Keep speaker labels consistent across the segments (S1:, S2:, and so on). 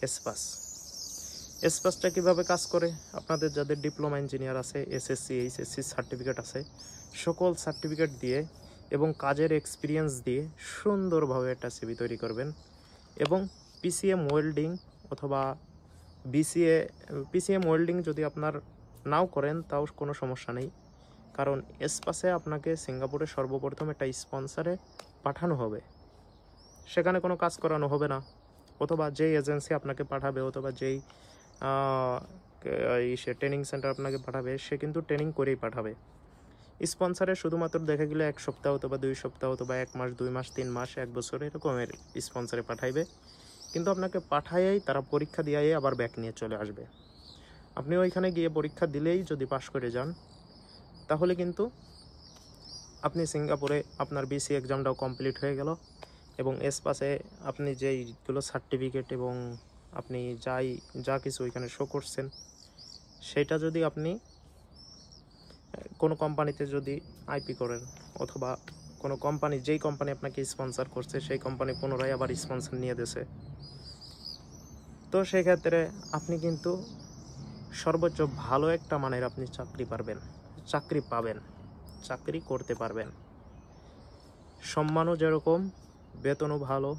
S1: S Pass. এসপাসটা কীভাবে কাজ করে, আপনাদের যাদের ডিপ্লোমা ইঞ্জিনিয়ার আছে, এসএসসি এইচএসসি সার্টিফিকেট আছে, সকল সার্টিফিকেট দিয়ে এবং কাজের এক্সপিরিয়েন্স দিয়ে সুন্দরভাবে একটা সিভি তৈরি করবেন। এবং পিসিএম ওয়েল্ডিং অথবা পিসিএম ওয়েল্ডিং যদি আপনার নাও করেন তাও কোনো সমস্যা নেই, কারণ এসপাসে আপনাকে সিঙ্গাপুরে সর্বপ্রথম একটা স্পন্সারে পাঠানো হবে, সেখানে কোনো কাজ করানো হবে না। অথবা যেই এজেন্সি আপনাকে পাঠাবে অথবা যেই সে ট্রেনিং সেন্টার আপনাকে পাঠাবে সে কিন্তু ট্রেনিং করেই পাঠাবে। স্পন্সারে শুধুমাত্র দেখা গেলে 1 সপ্তাহ অথবা 2 সপ্তাহ অথবা 1 মাস 2 মাস 3 মাস 1 বছর এরকমের স্পন্সারে পাঠাইবে, কিন্তু আপনাকে পাঠাইয়েই তারা পরীক্ষা দিয়েই আবার ব্যাক নিয়ে চলে আসবে। আপনি ওইখানে গিয়ে পরীক্ষা দিলেই যদি পাশ করে যান তাহলে কিন্তু আপনি সিঙ্গাপুরে আপনার বিসি এক্সামটাও কমপ্লিট হয়ে গেল এবং এসপাসে আপনি যেইগুলো সার্টিফিকেট এবং আপনি যা কিছু ওইখানে শো করছেন সেটা যদি আপনি কোনো কোম্পানিতে যদি আইপি করেন অথবা কোনো কোম্পানি যেই কোম্পানি আপনাকে স্পন্সর করছে সেই কোম্পানি পুনরায় আবার স্পন্সর নিয়ে দিয়েছে, তো সেই ক্ষেত্রে আপনি কিন্তু সর্বোচ্চ ভালো একটা মানের আপনি চাকরি পাবেন, চাকরি করতে পারবেন। সম্মানও যেরকম, বেতনও ভালো।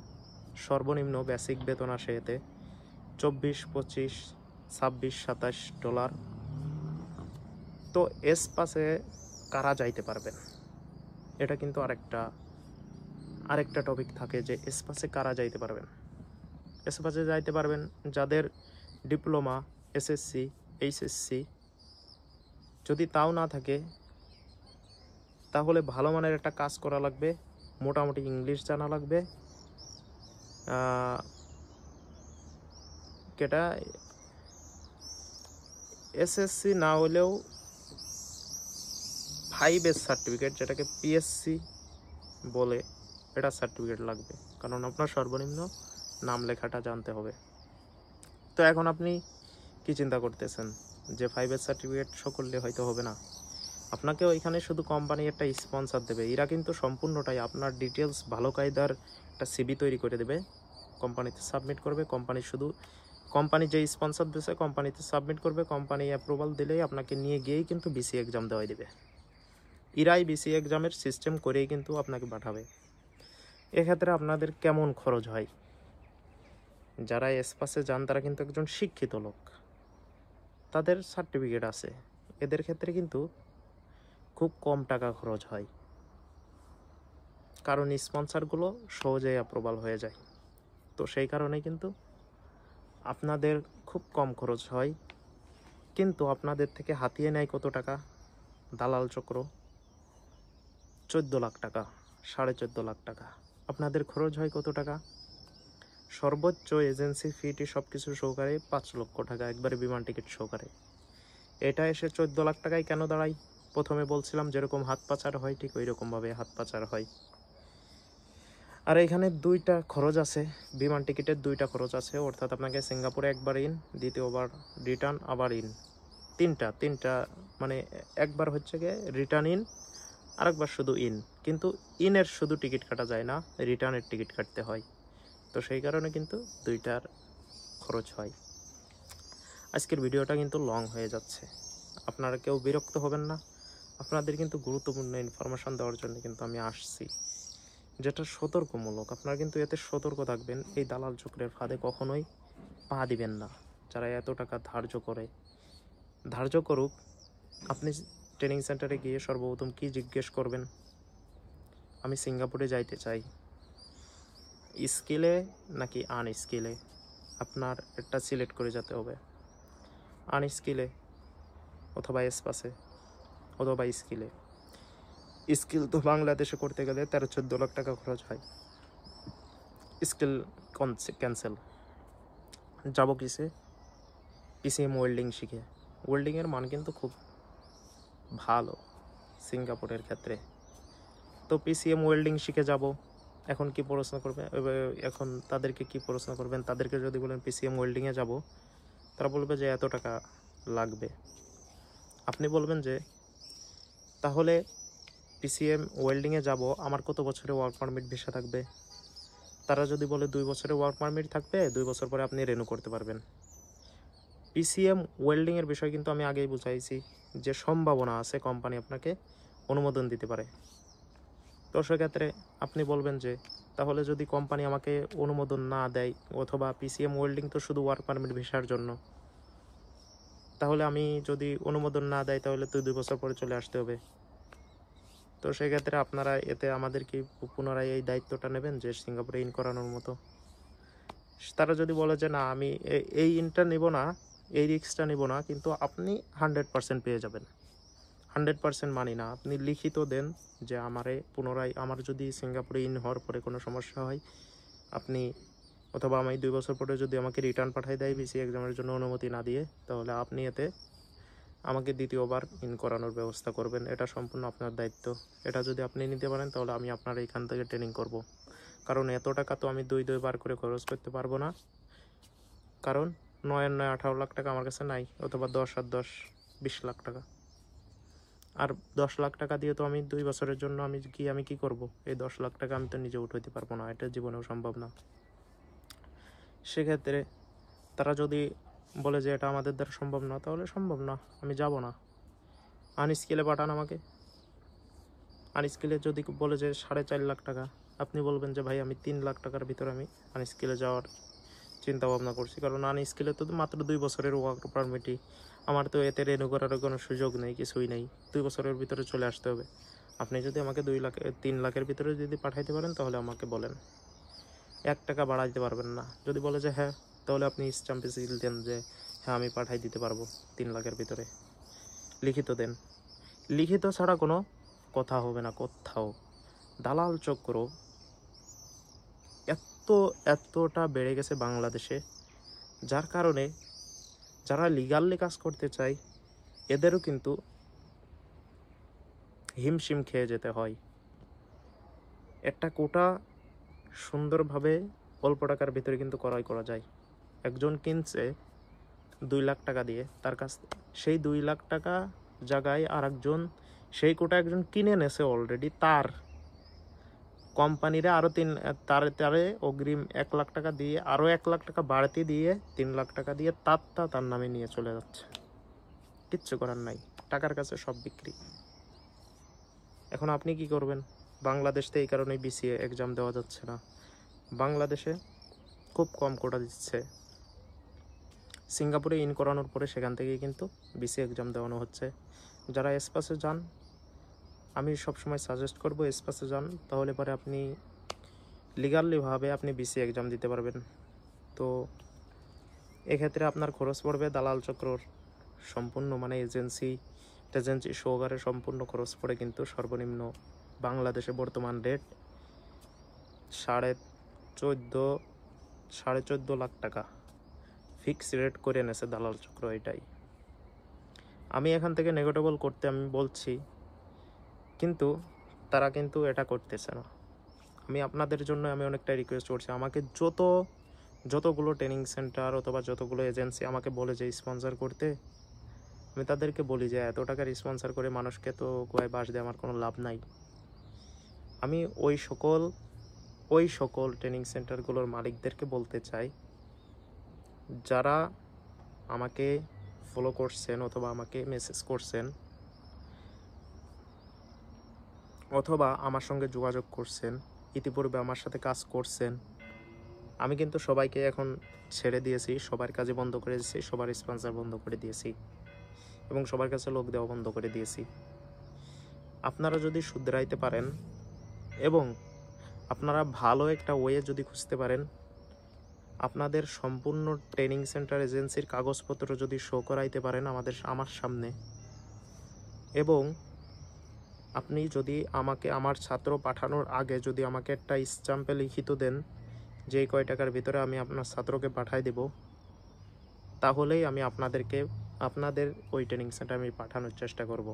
S1: সর্বনিম্ন বেসিক বেতন আসে এতে $24, $25, $26, $27। তো এসপাসে কারা যাইতে পারবেন, এটা কিন্তু আরেকটা টপিক থাকে যে এসপাসে কারা যাইতে পারবেন। এসপাসে যাইতে পারবেন যাদের ডিপ্লোমা, এসএসসি, এইচএসসি, যদি তাও না থাকে তাহলে ভালো মানের একটা কাজ করা লাগবে, মোটামুটি ইংলিশ জানা লাগবে। যেটা এসএসসি না হলেও 5 সার্টিফিকেট, যেটাকে পিএসসি বলে, এটা সার্টিফিকেট লাগবে, কারণ আপনার সর্বনিম্ন নাম লেখাটা জানতে হবে। তো এখন আপনি কি চিন্তা করতেছেন যে 5 সার্টিফিকেট শো করলে হয়তো হবে না, আপনাকে ওইখানে শুধু কোম্পানি একটা স্পন্সর দেবে। এরা কিন্তু সম্পূর্ণটাই আপনার ডিটেলস ভালো কায়দার একটা সিভি তৈরি করে দেবে, কোম্পানিতে সাবমিট করবে। কোম্পানি যে স্পন্সর দিয়েছে কোম্পানিতে সাবমিট করবে, কোম্পানি অ্যাপ্রুভাল দিলেই আপনাকে নিয়ে গিয়েই কিন্তু বিসি এক্সাম দেওয়াই দেবে। এরাই বিসি এক্সামের সিস্টেম করেই কিন্তু আপনাকে পাঠাবে। এক্ষেত্রে আপনাদের কেমন খরচ হয়, যারা এসপাসে যান তারা কিন্তু একজন শিক্ষিত লোক, তাদের সার্টিফিকেট আছে, এদের ক্ষেত্রে কিন্তু খুব কম টাকা খরচ হয়, কারণ স্পন্সরগুলো সহজেই অ্যাপ্রুভাল হয়ে যায়। তো সেই কারণে কিন্তু আপনাদের খুব কম খরচ হয়, কিন্তু আপনাদের থেকে হাতিয়ে নেয় কত টাকা, দালাল চক্র 14 লাখ টাকা, 14.5 লাখ টাকা। আপনাদের খরচ হয় কত টাকা, সর্বোচ্চ এজেন্সি ফিটি সব কিছু সহকারে 5 লক্ষ টাকা, একবারে বিমান টিকিট সহকারে। এটা এসে 14 লাখ টাকায় কেন দাঁড়ায়, প্রথমে বলছিলাম যেরকম হাত পাচার হয় ঠিক ওই রকমভাবে হাত পাচার হয়। আর এখানে 2টা খরচ আছে, বিমান টিকিটের 2টা খরচ আছে, অর্থাৎ আপনাকে সিঙ্গাপুরে একবার ইন, দ্বিতীয়বার রিটার্ন, আবার ইন, তিনটা মানে একবার হচ্ছে গিয়ে রিটার্ন ইন, আরেকবার শুধু ইন। কিন্তু ইনের শুধু টিকিট কাটা যায় না, রিটার্নের টিকিট কাটতে হয়। তো সেই কারণে কিন্তু 2টার খরচ হয়। আজকের ভিডিওটা কিন্তু লং হয়ে যাচ্ছে, আপনারা কেউ বিরক্ত হবেন না। আপনাদের কিন্তু গুরুত্বপূর্ণ ইনফরমেশান দেওয়ার জন্য কিন্তু আমি আসছি, যেটা সতর্কমূলক। আপনারা কিন্তু এতে সতর্ক থাকবেন, এই দালাল চক্রের ফাঁদে কখনোই পা দিবেন না। যারা এত টাকা ধার্য করুক, আপনি ট্রেনিং সেন্টারে গিয়ে সর্বপ্রথম কি জিজ্ঞেস করবেন, আমি সিঙ্গাপুরে যাইতে চাই, স্কিলে নাকি আনস্কিলে, আপনার একটা সিলেক্ট করে যেতে হবে। আনস্কিলে অথবা এসপাসে অথবা স্কিলে। স্কিল তো বাংলাদেশে করতে গেলে 13-14 লাখ টাকা খরচ হয়, স্কিল ক্যান্সেল। যাবো কিসে, পিসিএম ওয়েল্ডিং শিখে। ওয়েল্ডিংয়ের মান কিন্তু খুব ভালো সিঙ্গাপুরের ক্ষেত্রে। তো পিসিএম ওয়েল্ডিং শিখে যাব। এখন কি প্রশ্ন করবে, এখন তাদেরকে কি প্রশ্ন করবেন, তাদেরকে যদি বলেন পিসিএম ওয়েল্ডিংয়ে যাব, তারা বলবে যে এত টাকা লাগবে। আপনি বলবেন যে তাহলে পিসিএম ওয়েল্ডিংয়ে যাব, আমার কত বছরে ওয়ার্ক পারমিট ভিসা থাকবে, তারা যদি বলে 2 বছরের ওয়ার্ক পারমিট থাকবে, 2 বছর পরে আপনি রেনু করতে পারবেন। পিসিএম ওয়েল্ডিংয়ের বিষয় কিন্তু আমি আগেই বুঝাইছি যে সম্ভাবনা আছে কোম্পানি আপনাকে অনুমোদন দিতে পারে। তো সেক্ষেত্রে আপনি বলবেন যে তাহলে যদি কোম্পানি আমাকে অনুমোদন না দেয়, অথবা পিসিএম ওয়েল্ডিং তো শুধু ওয়ার্ক পারমিট ভিসার জন্য, তাহলে আমি যদি অনুমোদন না দেয় তাহলে তো 2 বছর পরে চলে আসতে হবে। তো সেক্ষেত্রে আপনারা এতে আমাদের কি পুনরায় এই দায়িত্বটা নেবেন যে সিঙ্গাপুরে ইন করানোর মতো? তারা যদি বলে যে না আমি এই ইনটা নেব না, এই রিস্কটা নেব না, কিন্তু আপনি 100% পেয়ে যাবেন, 100% মানি না, আপনি লিখিত দেন যে আমারে পুনরায় আমার যদি সিঙ্গাপুরে ইন হওয়ার পরে কোনো সমস্যা হয় আপনি, অথবা আমি 2 বছর পরে যদি আমাকে রিটার্ন পাঠিয়ে দেয় বিসি এক্সামের জন্য অনুমতি না দিয়ে, তাহলে আপনি এতে আমাকে দ্বিতীয়বার ইন করানোর ব্যবস্থা করবেন। এটা সম্পূর্ণ আপনার দায়িত্ব। এটা যদি আপনি নিতে পারেন তাহলে আমি আপনার এইখান থেকে ট্রেনিং করব। কারণ এত টাকা তো আমি 2 বার করে খরচ করতে পারবো না, কারণ 9 আর 9 18 লাখ টাকা আমার কাছে নাই, অথবা 10 আর 10 20 লাখ টাকা। আর 10 লাখ টাকা দিয়ে তো আমি 2 বছরের জন্য আমি কি করব? এই 10 লাখ টাকা আমি তো নিজে উঠাইতে পারবো না, এটা জীবনেও সম্ভব না। সেক্ষেত্রে তারা যদি বলে যে এটা আমাদের দ্বারা সম্ভব না, তাহলে সম্ভব না, আমি যাব না। আনস্কিলে পাঠান আমাকে। আনস্কিলে যদি বলে যে 4.5 লাখ টাকা, আপনি বলবেন যে ভাই আমি 3 লাখ টাকার ভিতরে আমি আনস্কিলে যাওয়ার চিন্তা ভাবনা করছি, কারণ আনস্কিলে তো মাত্র 2 বছরের ওয়ার্ক পারমিটই, আমার তো এতে রেনু করার কোনো সুযোগ নেই, কিছুই নেই, 2 বছরের ভিতরে চলে আসতে হবে। আপনি যদি আমাকে 3 লাখের ভিতরে যদি পাঠাইতে পারেন তাহলে আমাকে বলেন, 1 টাকা বাড়াইতে পারবেন না। যদি বলে যে হ্যাঁ, তাহলে আপনি স্ট্যাম্পে সিল দেন যে হ্যাঁ আমি পাঠাই দিতে পারবো 3 লাখের ভিতরে, লিখিত দেন। লিখিত ছাড়া কোনো কথা হবে না কোথাও। দালাল চক্র এতটা বেড়ে গেছে বাংলাদেশে, যার কারণে যারা লিগালি কাজ করতে চায় এদেরও কিন্তু হিমশিম খেয়ে যেতে হয়। একটা কোটা সুন্দরভাবে অল্প টাকার ভিতরে কিন্তু ক্রয় করা যায়। একজন কিনছে 2 লাখ টাকা দিয়ে, তার কাছ সেই 2 লাখ টাকা জায়গায় আর একজন সেই কোটা একজন কিনে নেছে অলরেডি, তার কোম্পানিরা আরও তারে অগ্রিম 1 লাখ টাকা দিয়ে আরও 1 লাখ টাকা বাড়তি দিয়ে 3 লাখ টাকা দিয়ে তার নামে নিয়ে চলে যাচ্ছে। কিচ্ছু করার নাই, টাকার কাছে সব বিক্রি। এখন আপনি কি করবেন? বাংলাদেশে এই কারণেই বিসিএ এক্সাম দেওয়া যাচ্ছে না। বাংলাদেশে খুব কম কোটা দিচ্ছে, সিঙ্গাপুরে ইন করানোর পরে সেখান থেকেই কিন্তু বিসিএ এক্সাম দেওয়ানো হচ্ছে। যারা এসপাসে যান, আমি সবসময় সাজেস্ট করব এসপাসে যান, তাহলে পরে আপনি লিগালিভাবে আপনি বিসিএ এক্সাম দিতে পারবেন। তো এক্ষেত্রে আপনার খরচ পড়বে দালাল চক্রর সম্পূর্ণ, মানে এজেন্সি সহকারে সম্পূর্ণ খরচ পড়ে কিন্তু সর্বনিম্ন বাংলাদেশে বর্তমান রেট 14.5 লাখ টাকা ফিক্স রেট করে এনেছে দালাল চক্র। এটাই আমি এখান থেকে নেগোটিয়েবল করতে আমি বলছি, কিন্তু তারা কিন্তু এটা করতেছে না। আমি আপনাদের জন্য আমি অনেকটা রিকোয়েস্ট করছি, আমাকে যতগুলো ট্রেনিং সেন্টার অথবা যতগুলো এজেন্সি আমাকে বলে যে স্পন্সর করতে, আমি তাদেরকে বলি যে এত টাকার স্পন্সর করে মানুষকে তো গোয়ায় বাস দিয়ে আমার কোনো লাভ নাই। আমি ওই সকল ট্রেনিং সেন্টারগুলোর মালিকদেরকে বলতে চাই, যারা আমাকে ফলো করছেন অথবা আমাকে মেসেজ করছেন অথবা আমার সঙ্গে যোগাযোগ করছেন, ইতিপূর্বে আমার সাথে কাজ করছেন, আমি কিন্তু সবাইকে এখন ছেড়ে দিয়েছি, সবার কাজে বন্ধ করে দিয়েছি, সবার স্পন্সর বন্ধ করে দিয়েছি এবং সবার কাছে লোক দেওয়া বন্ধ করে দিয়েছি। আপনারা যদি শুধরাইতে পারেন এবং আপনারা ভালো একটা ওয়ে যদি খুঁজতে পারেন, আপনাদের সম্পূর্ণ ট্রেনিং সেন্টার এজেন্সির কাগজপত্র যদি শো করাইতে পারেন আমার সামনে, এবং আপনি যদি আমাকে আমার ছাত্র পাঠানোর আগে যদি আমাকে একটা স্ট্যাম্পে লিখিত দেন যে এই কয় টাকার ভিতরে আমি আপনার ছাত্রকে পাঠাই দেব, তাহলেই আমি আপনাদের ওই ট্রেনিং সেন্টারে আমি পাঠানোর চেষ্টা করব।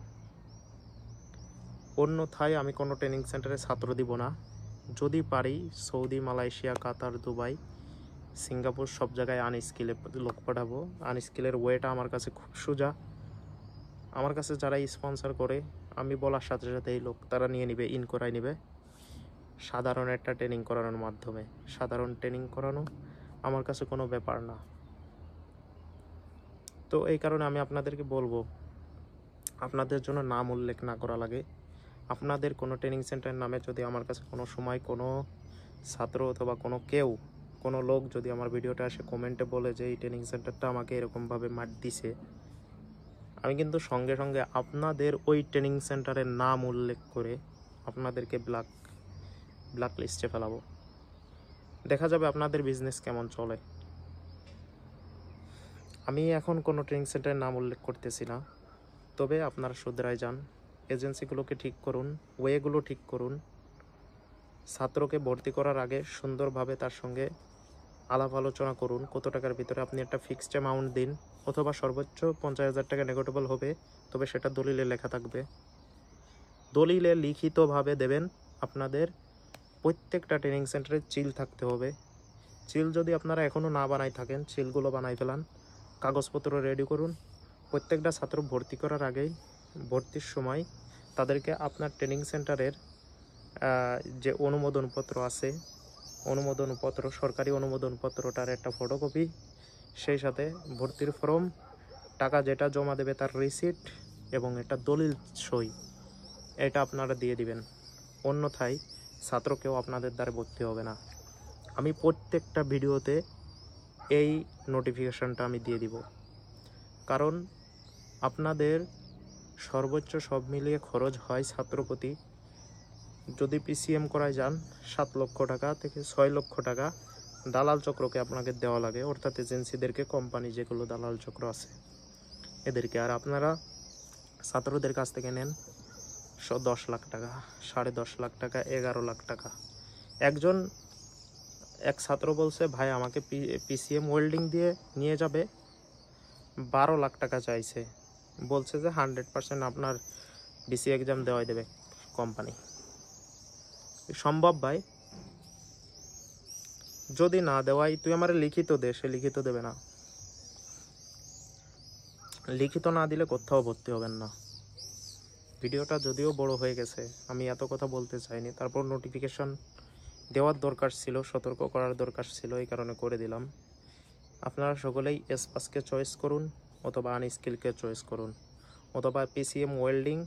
S1: অন্যথায় আমি কোনো ট্রেনিং সেন্টারে ছাত্র দিব না। যদি পারি সৌদি, মালয়েশিয়া, কাতার, দুবাই, সিঙ্গাপুর সব জায়গায় আনস্কিলে লোক পাঠাবো। আনস্কিলের ওয়েটা আমার কাছে খুব সোজা। আমার কাছে যারা স্পন্সর করে আমি বলার সাথে সাথে এই লোক তারা নিয়ে নিবে, ইন করাই নিবে। সাধারণ একটা ট্রেনিং করানোর মাধ্যমে। সাধারণ ট্রেনিং করানো আমার কাছে কোনো ব্যাপার না। তো এই কারণে আমি আপনাদেরকে বলবো, আপনাদের জন্য নাম উল্লেখ না করা লাগে। আপনাদের কোনো ট্রেনিং সেন্টারের নামে যদি আমার কাছে কোনো সময় কোনো ছাত্র অথবা কোনো লোক যদি আমার ভিডিওটা এসে কমেন্টে বলে যে এই ট্রেনিং সেন্টারটা আমাকে এরকমভাবে মার দিছে, আমি কিন্তু সঙ্গে সঙ্গে আপনাদের ওই ট্রেনিং সেন্টারের নাম উল্লেখ করে আপনাদেরকে ব্ল্যাক লিস্টে ফেলাবো। দেখা যাবে আপনাদের বিজনেস কেমন চলে। আমি এখন কোনো ট্রেনিং সেন্টারের নাম উল্লেখ করতেছি না, তবে আপনারা শুধরাই যান, এজেন্সিগুলোকে ঠিক করুন, ওয়েগুলো ঠিক করুন। ছাত্রকে ভর্তি করার আগে সুন্দরভাবে তার সঙ্গে আলাপ আলোচনা করুন। কত টাকার ভিতরে আপনি একটা ফিক্সড অ্যামাউন্ট দিন, অথবা সর্বোচ্চ 50,000 টাকা নেগোটিয়েবল হবে, তবে সেটা দলিলে লেখা থাকবে। দলিলে লিখিতভাবে দেবেন। আপনাদের প্রত্যেকটা ট্রেনিং সেন্টারে চিল থাকতে হবে। চিল যদি আপনারা এখনও না বানাই থাকেন, চিলগুলো বানাই ফেলান, কাগজপত্র রেডি করুন। প্রত্যেকটা ছাত্র ভর্তি করার আগেই, ভর্তির সময় তাদেরকে আপনার ট্রেনিং সেন্টারের যে অনুমোদনপত্র আছে, অনুমোদনপত্র, সরকারি অনুমোদনপত্রটার একটা ফটোকপি, সেই সাথে ভর্তির ফর্ম, টাকা যেটা জমা দেবে তার রিসিট এবং একটা দলিল সই, এটা আপনারা দিয়ে দিবেন। অন্যথায় ছাত্র কেউ আপনাদের দ্বারা ভর্তি হবে না। আমি প্রত্যেকটা ভিডিওতে এই নোটিফিকেশনটা আমি দিয়ে দিব, কারণ আপনাদের সর্বোচ্চ সব মিলিয়ে খরচ হয় ছাত্রপ্রতি, যদি পিসিএম করায় যান 7 লক্ষ টাকা থেকে 6 লক্ষ টাকা দালাল চক্রকে আপনাকে দেওয়া লাগে, অর্থাৎ এজেন্সিদেরকে, কোম্পানি যেগুলো দালাল চক্র আছে এদেরকে। আর আপনারা ছাত্রদের কাছ থেকে নেন 10 লাখ টাকা, 10.5 লাখ টাকা, 11 লাখ টাকা। এক ছাত্র বলছে, ভাই আমাকে পিসিএম ওয়েল্ডিং দিয়ে নিয়ে যাবে, 12 লাখ টাকা চাইছে, বলছে যে 100% আপনার বিসি এক্সাম দেওয়াই দেবে কোম্পানি। সম্ভব ভাই? যদি না দেওয়াই, তুই আমার লিখিত দে, সে লিখিত দেবে না। লিখিত না দিলে কোথাও ভর্তি হবেন না। ভিডিওটা যদিও বড় হয়ে গেছে, আমি এত কথা বলতে চাইনি, তারপর নোটিফিকেশন দেওয়ার দরকার ছিল, সতর্ক করার দরকার ছিল, এই কারণে করে দিলাম। আপনারা সকলেই এসপাসকে চয়েস করুন, অথবা আনস্কিলকে চয়েস করুন, অথবা পিসিএম ওয়েল্ডিং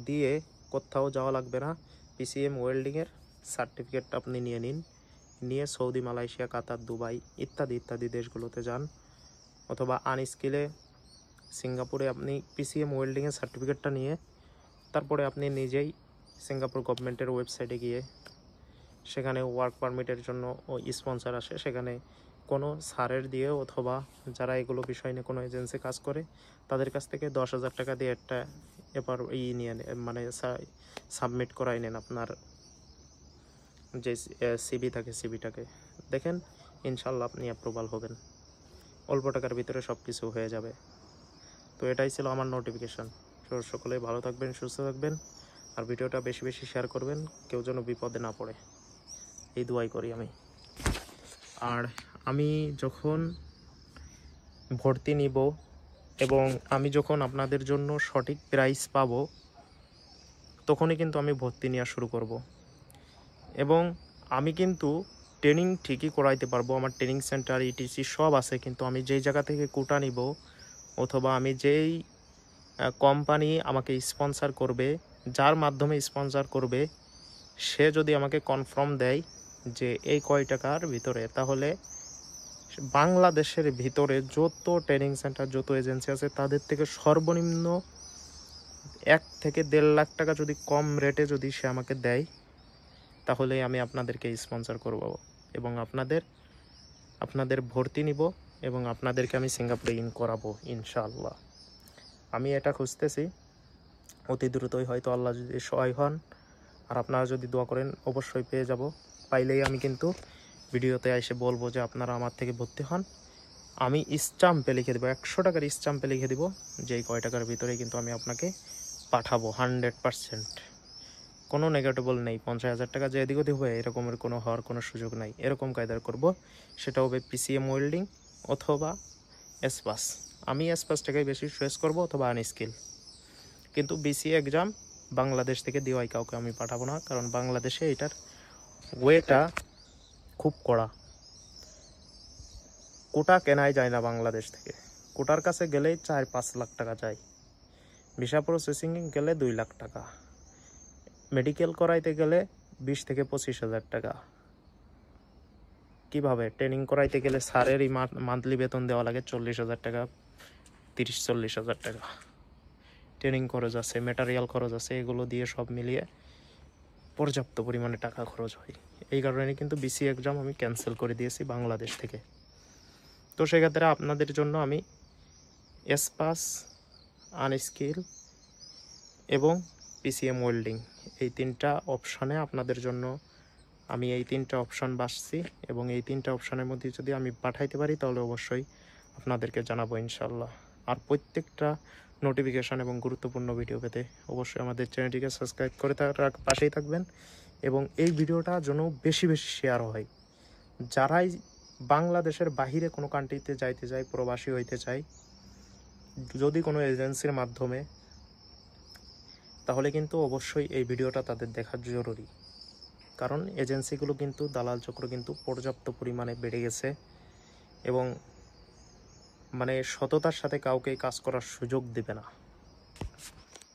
S1: দিয়ে কোথাও যাওয়া লাগবে না। পিসিএম ওয়েল্ডিংয়ের সার্টিফিকেটটা আপনি নিয়ে নিন, নিয়ে সৌদি, মালয়েশিয়া, কাতার, দুবাই ইত্যাদি ইত্যাদি দেশগুলোতে যান, অথবা আনস্কিলে সিঙ্গাপুরে আপনি পিসিএম ওয়েল্ডিংয়ের সার্টিফিকেটটা নিয়ে তারপরে আপনি নিজেই সিঙ্গাপুর গভর্নমেন্টের ওয়েবসাইটে গিয়ে সেখানে ওয়ার্ক পারমিটের জন্য স্পন্সর আসে, সেখানে কোনো স্যারের দিয়ে অথবা যারা এগুলো বিষয় নিয়ে কোনো এজেন্সি কাজ করে তাদের কাছ থেকে 10,000 টাকা দিয়ে একটা এবার নিয়ে মানে সাবমিট করাই নেন আপনার যে সিবি থাকে, সিবিটাকে দেখেন, ইনশাল্লাহ আপনি অ্যাপ্রুভাল হবেন। অল্প টাকার ভিতরে সব কিছু হয়ে যাবে। তো এটাই ছিল আমার নোটিফিকেশান। সকলেই ভালো থাকবেন, সুস্থ থাকবেন, আর ভিডিওটা বেশি বেশি শেয়ার করবেন, কেউ যেন বিপদে না পড়ে, এই দোয়াই করি আমি। আর আমি যখন ভর্তি নিব এবং আমি যখন আপনাদের জন্য সঠিক প্রাইস পাবো, তখনই কিন্তু আমি ভর্তি নেওয়া শুরু করব। এবং আমি কিন্তু ট্রেনিং ঠিকই করাইতে পারবো, আমার ট্রেনিং সেন্টার ইটিসি সব আছে, কিন্তু আমি যেই জায়গা থেকে কোটা নিব, অথবা আমি যেই কোম্পানি আমাকে স্পন্সর করবে, যার মাধ্যমে স্পন্সর করবে, সে যদি আমাকে কনফার্ম দেয় যে এই কয় টাকার ভিতরে, তাহলে বাংলাদেশের ভিতরে যত ট্রেনিং সেন্টার, যত এজেন্সি আছে, তাদের থেকে সর্বনিম্ন 1 থেকে 1.5 লাখ টাকা যদি কম রেটে যদি সে আমাকে দেয়, তাহলে আমি আপনাদেরকে স্পন্সর করব এবং আপনাদের ভর্তি নিব এবং আপনাদেরকে আমি সিঙ্গাপুরে করাবো ইনশাআল্লাহ। আমি এটা খুঁজতেছি, অতি দ্রুতই হয়তো আল্লাহ যদি সহায় হন আর আপনারা যদি দোয়া করেন অবশ্যই পেয়ে যাব। পাইলেই আমি কিন্তু ভিডিওতে এসে বলবো যে আপনারা আমার থেকে ভর্তি হন। আমি স্টাম্পে লিখে দেবো, 100 টাকার স্টাম্পে লিখে দেবো যে এই কয় টাকার ভিতরে কিন্তু আমি আপনাকে পাঠাবো 100%। কোনো নেগেটিভল নেই, 50,000 টাকা যে এদিক ওদিক হয়ে এরকমের কোনো হওয়ার কোনো সুযোগ নাই। এরকম কায়দার করব, সেটা হবে পিসিএম ওয়েল্ডিং অথবা এসপাস। আমি এসপাসটাকেই বেশি চয়েস করব, অথবা আনস্কিল। কিন্তু বিসি এক্সাম বাংলাদেশ থেকে দিওয়াই কাউকে আমি পাঠাবো না, কারণ বাংলাদেশে এটার ওয়েটা খুব কড়া। কোটা কেনাই যায় না বাংলাদেশ থেকে। কোটার কাছে গেলেই 4-5 লাখ টাকা চাই, ভিসা প্রসেসিংয়ে গেলে 2 লাখ টাকা, মেডিকেল করাইতে গেলে 20 থেকে 25 হাজার টাকা। কিভাবে ট্রেনিং করাইতে গেলে স্যারেরই মান্থলি বেতন দেওয়া লাগে 40 হাজার টাকা, 30-40 হাজার টাকা। ট্রেনিং খরচ আছে, ম্যাটেরিয়াল খরচ আছে, এগুলো দিয়ে সব মিলিয়ে পর্যাপ্ত পরিমাণে টাকা খরচ হয়। এই কারণে কিন্তু বিসি এক্সাম আমি ক্যান্সেল করে দিয়েছি বাংলাদেশ থেকে। তো সেক্ষেত্রে আপনাদের জন্য আমি এসপাস, আনস্কিল এবং পিসিএম ওয়েল্ডিং এই 3টা অপশানে আপনাদের জন্য আমি এই 3টা অপশান বাছছি, এবং এই 3টা অপশানের মধ্যে যদি আমি পাঠাইতে পারি তাহলে অবশ্যই আপনাদেরকে জানাবো ইনশাল্লাহ। আর প্রত্যেকটা নোটিফিকেশান এবং গুরুত্বপূর্ণ ভিডিও পেতে অবশ্যই আমাদের চ্যানেলটিকে সাবস্ক্রাইব করে পাশেই থাকবেন, এবং এই ভিডিওটা যেন বেশি বেশি শেয়ার হয়। যারাই বাংলাদেশের বাহিরে কোনো কান্ট্রিতে যাইতে চায়, প্রবাসী হইতে চায়, যদি কোনো এজেন্সির মাধ্যমে, তাহলে কিন্তু অবশ্যই এই ভিডিওটা তাদের দেখা জরুরি। কারণ এজেন্সিগুলো কিন্তু, দালাল চক্র কিন্তু পর্যাপ্ত পরিমাণে বেড়ে গেছে, এবং মানে সততার সাথে কাউকে কাজ করার সুযোগ দেবে না।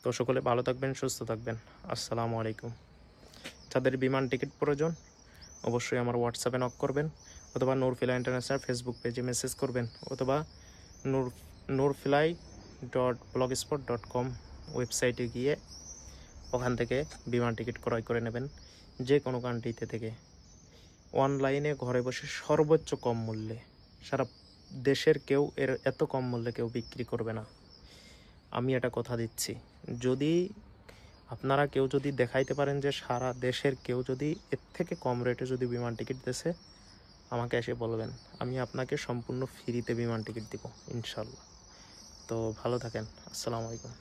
S1: তো সকলে ভালো থাকবেন, সুস্থ থাকবেন। আসসালামু আলাইকুম। যাদের বিমান টিকিট প্রয়োজন অবশ্যই আমার হোয়াটসঅ্যাপে নক করবেন, অথবা নূরফিলাই ইন্টারন্যাশনাল ফেসবুক পেজে মেসেজ করবেন, অথবা nurfly.blogspot.com ওয়েবসাইটে গিয়ে ওখান থেকে বিমান টিকিট ক্রয় করে নেবেন, যে কোনো কান্ট্রিতে থেকে। অনলাইনে ঘরে বসে সর্বোচ্চ কম মূল্যে, সারা দেশের কেউ এত কম মূল্যে কেউ বিক্রি করবে না, আমি এটা কথা দিচ্ছি। যদি আপনারা কেউ যদি দেখাইতে পারেন যে সারা দেশের কেউ যদি এর থেকে কম রেটে যদি বিমান টিকিট দিয়েছে, আমাকে এসে বলবেন, আমি আপনাকে সম্পূর্ণ ফ্রিতে বিমান টিকিট দিব ইনশাল্লাহ। তো ভালো থাকেন। আসসালামু আলাইকুম।